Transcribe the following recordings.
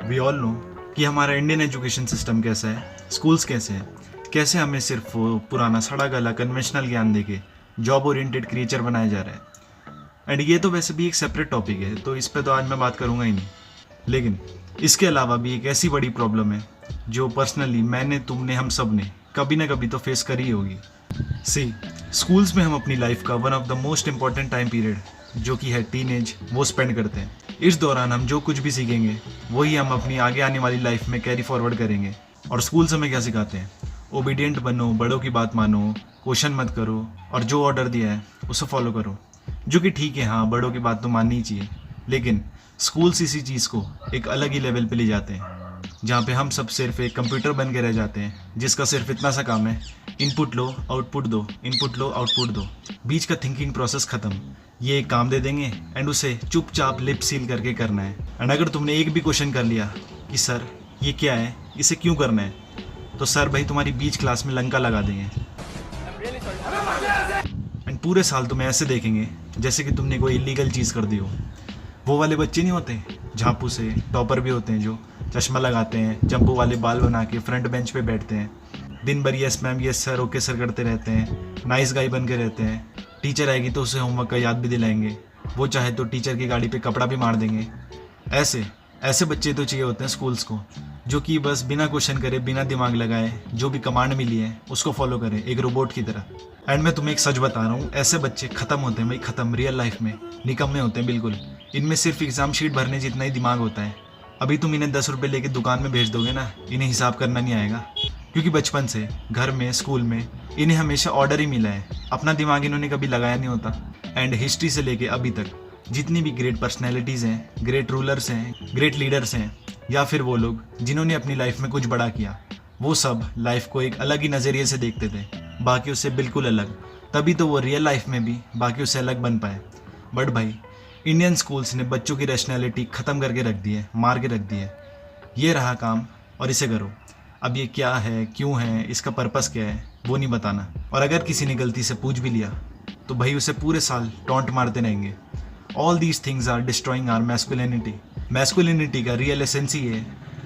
We all know कि हमारा Indian education system कैसा है, स्कूल्स कैसे हैं, कैसे हमें सिर्फ पुराना सड़ा गला कन्वेंशनल ज्ञान देके जॉब ओरिएंटेड क्रिएचर बनाया जा रहा है। एंड ये तो वैसे भी एक सेपरेट टॉपिक है, तो इस पे तो आज मैं बात करूँगा ही नहीं। लेकिन इसके अलावा भी एक ऐसी बड़ी प्रॉब्लम है जो पर्सनली मैंने, तुमने, हम सब ने कभी ना कभी तो फेस करी होगी। सी, स्कूल्स में हम अपनी लाइफ का one of the most important time period जो कि है टीनेज, वो स्पेंड करते हैं। इस दौरान हम जो कुछ भी सीखेंगे वही हम अपनी आगे आने वाली लाइफ में कैरी फॉरवर्ड करेंगे। और स्कूल्स हमें क्या सिखाते हैं? ओबीडियंट बनो, बड़ों की बात मानो, क्वेश्चन मत करो और जो ऑर्डर दिया है उसे फॉलो करो। जो कि ठीक है, हाँ, बड़ों की बात तो माननी ही चाहिए। लेकिन स्कूल्स इसी चीज़ को एक अलग ही लेवल पे ले जाते हैं, जहाँ पे हम सब सिर्फ एक कंप्यूटर बन के रह जाते हैं जिसका सिर्फ इतना सा काम है, इनपुट लो आउटपुट दो, इनपुट लो आउटपुट दो। बीच का थिंकिंग प्रोसेस खत्म। ये एक काम दे देंगे एंड उसे चुपचाप लिप सील करके करना है। एंड अगर तुमने एक भी क्वेश्चन कर लिया कि सर ये क्या है, इसे क्यों करना है, तो सर भाई तुम्हारी बीच क्लास में लंका लगा देंगे। एंड पूरे साल तुम्हें ऐसे देखेंगे जैसे कि तुमने कोई इलीगल चीज़ कर दी हो। वो वाले बच्चे नहीं होते झापू से, टॉपर भी होते हैं, जो चश्मा लगाते हैं, जंपू वाले बाल बना के फ्रंट बेंच पे बैठते हैं, दिन भर yes ma'am yes sir okay sir करते रहते हैं, नाइस गाई बन के रहते हैं। टीचर आएगी तो उसे होमवर्क का याद भी दिलाएंगे, वो चाहे तो टीचर की गाड़ी पे कपड़ा भी मार देंगे। ऐसे ऐसे बच्चे तो चाहिए होते हैं स्कूल्स को, जो कि बस बिना क्वेश्चन करे, बिना दिमाग लगाए, जो भी कमांड मिली है उसको फॉलो करें एक रोबोट की तरह। एंड मैं तुम्हें एक सच बता रहा हूँ, ऐसे बच्चे ख़त्म होते हैं भाई, ख़त्म। रियल लाइफ में निकम्मे होते हैं बिल्कुल। इनमें सिर्फ एग्जाम शीट भरने जितना ही दिमाग होता है। अभी तुम इन्हें 10 रुपये लेके दुकान में भेज दोगे ना, इन्हें हिसाब करना नहीं आएगा, क्योंकि बचपन से घर में, स्कूल में इन्हें हमेशा ऑर्डर ही मिला है। अपना दिमाग इन्होंने कभी लगाया नहीं होता। एंड हिस्ट्री से लेके अभी तक जितनी भी ग्रेट पर्सनैलिटीज़ हैं, ग्रेट रूलर्स हैं, ग्रेट लीडर्स हैं, या फिर वो लोग जिन्होंने अपनी लाइफ में कुछ बड़ा किया, वो सब लाइफ को एक अलग ही नज़रिए से देखते थे, बाकियों से बिल्कुल अलग। तभी तो वो रियल लाइफ में भी बाकियों से अलग बन पाए। बट भाई, इंडियन स्कूल्स ने बच्चों की रैशनैलिटी ख़त्म करके रख दी है, मार के रख दी है। ये रहा काम और इसे करो। अब ये क्या है, क्यों है, इसका पर्पस क्या है, वो नहीं बताना। और अगर किसी ने गलती से पूछ भी लिया तो भाई उसे पूरे साल टॉन्ट मारते रहेंगे। All these things are destroying our masculinity. Masculinity का रियल एसेंस ही है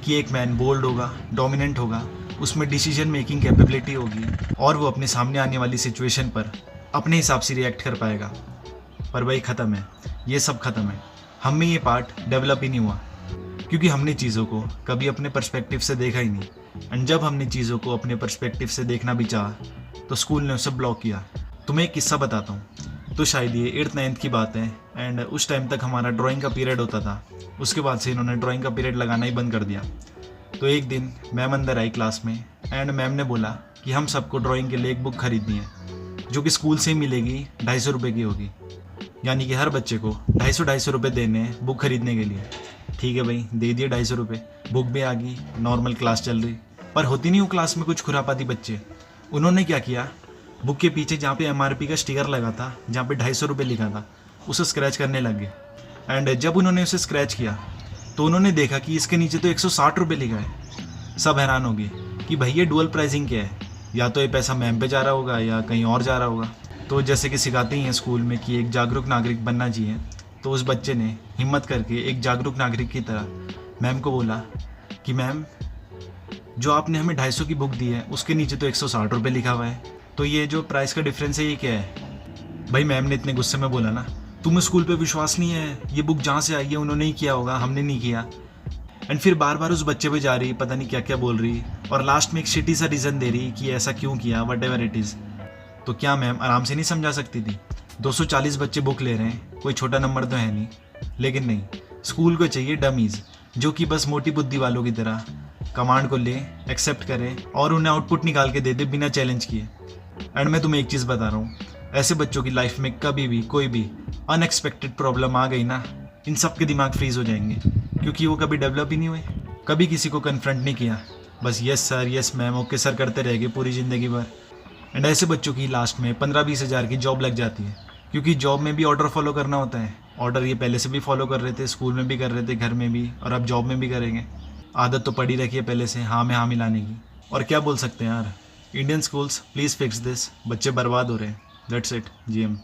कि एक मैन बोल्ड होगा, डोमिनेंट होगा, उसमें डिसीजन मेकिंग कैपेबिलिटी होगी और वो अपने सामने आने वाली सिचुएशन पर अपने हिसाब से रिएक्ट कर पाएगा। पर भाई ख़त्म है, ये सब ख़त्म है। हम में ये पार्ट डेवलप ही नहीं हुआ, क्योंकि हमने चीज़ों को कभी अपने पर्सपेक्टिव से देखा ही नहीं। एंड जब हमने चीज़ों को अपने पर्सपेक्टिव से देखना भी चाहा तो स्कूल ने उसे ब्लॉक किया। तुम्हें एक किस्सा बताता हूँ। तो शायद ये 8th 9th की बात है। एंड उस टाइम तक हमारा ड्राइंग का पीरियड होता था। उसके बाद से इन्होंने ड्राइंग का पीरियड लगाना ही बंद कर दिया। तो एक दिन मैम अंदर आई क्लास में एंड मैम ने बोला कि हम सबको ड्राइंग के लिए एक बुक खरीदनी है, जो कि स्कूल से ही मिलेगी, 250 रुपये की होगी। यानी कि हर बच्चे को 250 रुपये देने हैं बुक खरीदने के लिए। ठीक है भाई, दे दिए 250 रुपये। बुक भी आ गई, नॉर्मल क्लास चल रही, पर होती नहीं वो क्लास में कुछ खुरापाती बच्चे। उन्होंने क्या किया, बुक के पीछे जहाँ पे MRP का स्टिकर लगा था, जहाँ पे 250 रुपये लिखा था, उसे स्क्रैच करने लग गए। एंड जब उन्होंने उसे स्क्रैच किया तो उन्होंने देखा कि इसके नीचे तो 160 रुपये लिखा है। सब हैरान हो गए कि भाई ये डुअल प्राइसिंग क्या है, या तो ये पैसा मैम पे जा रहा होगा या कहीं और जा रहा होगा। तो जैसे कि सिखाते ही हैं स्कूल में कि एक जागरूक नागरिक बनना चाहिए, तो उस बच्चे ने हिम्मत करके एक जागरूक नागरिक की तरह मैम को बोला कि मैम, जो आपने हमें 250 की बुक दी है उसके नीचे तो 160 रुपये लिखा हुआ है, तो ये जो प्राइस का डिफरेंस है ये क्या है? भाई मैम ने इतने गुस्से में बोला ना, तुम्हें स्कूल पे विश्वास नहीं है, ये बुक जहाँ से आई है उन्होंने ही किया होगा, हमने नहीं किया। एंड फिर बार बार उस बच्चे पे जा रही, पता नहीं क्या क्या बोल रही, और लास्ट में एक शिटी सा रीज़न दे रही कि ऐसा क्यों किया, वट एवर इट इज़। तो क्या मैम आराम से नहीं समझा सकती थी? 240 बच्चे बुक ले रहे हैं, कोई छोटा नंबर तो है नहीं। लेकिन नहीं, स्कूल को चाहिए डमीज़, जो कि बस मोटी बुद्धि वालों की तरह कमांड को ले, एक्सेप्ट करे और उन्हें आउटपुट निकाल के दे दे बिना चैलेंज किए। एंड मैं तुम्हें एक चीज़ बता रहा हूँ, ऐसे बच्चों की लाइफ में कभी भी कोई भी अनएक्सपेक्टेड प्रॉब्लम आ गई ना, इन सब के दिमाग फ्रीज हो जाएंगे, क्योंकि वो कभी डेवलप ही नहीं हुए, कभी किसी को कन्फ्रंट नहीं किया, बस yes sir yes ma'am okay sir करते रह गए पूरी ज़िंदगी भर। एंड ऐसे बच्चों की लास्ट में 15-20 हज़ार की जॉब लग जाती है, क्योंकि जॉब में भी ऑर्डर फॉलो करना होता है। ऑर्डर ये पहले से भी फॉलो कर रहे थे, स्कूल में भी कर रहे थे, घर में भी, और अब जॉब में भी करेंगे। आदत तो पड़ी रखी है पहले से हाँ में हाँ मिलाने की। और क्या बोल सकते हैं यार, Indian schools please fix this. बच्चे बर्बाद हो रहे हैं। That's it, GM।